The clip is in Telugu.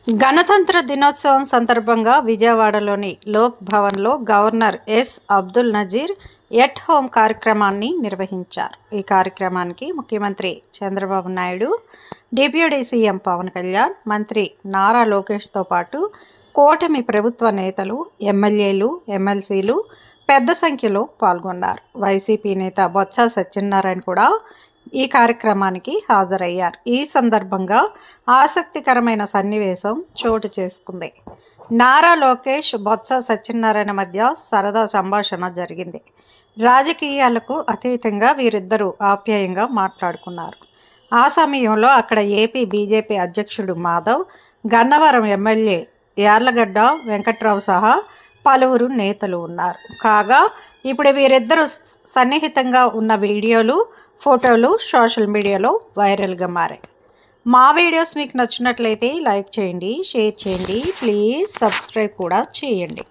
గణతంత్ర దినోత్సవం సందర్భంగా విజయవాడలోని లోక్ భవన్లో governor S Abdul Nazeer at home కార్యక్రమాన్ని నిర్వహించారు. ఈ కార్యక్రమానికి ముఖ్యమంత్రి చంద్రబాబు నాయుడు, డిప్యూటీ సీఎం పవన్ కళ్యాణ్, మంత్రి నారా లోకేష్తో పాటు కూటమి ప్రభుత్వ నేతలు, ఎమ్మెల్యేలు, ఎమ్మెల్సీలు పెద్ద సంఖ్యలో పాల్గొన్నారు. వైసీపీ నేత బొత్స సత్యనారాయణ కూడా ఈ కార్యక్రమానికి హాజరయ్యారు. ఈ సందర్భంగా ఆసక్తికరమైన సన్నివేశం చోటు చేసుకుంది. నారా లోకేష్, బొత్స సత్యనారాయణ మధ్య సరదా సంభాషణ జరిగింది. రాజకీయాలకు అతీతంగా వీరిద్దరూ ఆప్యాయంగా మాట్లాడుకున్నారు. ఆ సమయంలో అక్కడ ఏపీ బీజేపీ అధ్యక్షుడు మాధవ్, గన్నవరం ఎమ్మెల్యే యార్లగడ్డ వెంకట్రావు సహా పలువురు నేతలు ఉన్నారు. కాగా ఇప్పుడు వీరిద్దరూ సన్నిహితంగా ఉన్న వీడియోలు, ఫోటోలు సోషల్ మీడియాలో వైరల్గా మారాయి. మా వీడియోస్ మీకు నచ్చినట్లయితే లైక్ చేయండి, షేర్ చేయండి, ప్లీజ్ సబ్స్క్రైబ్ కూడా చేయండి.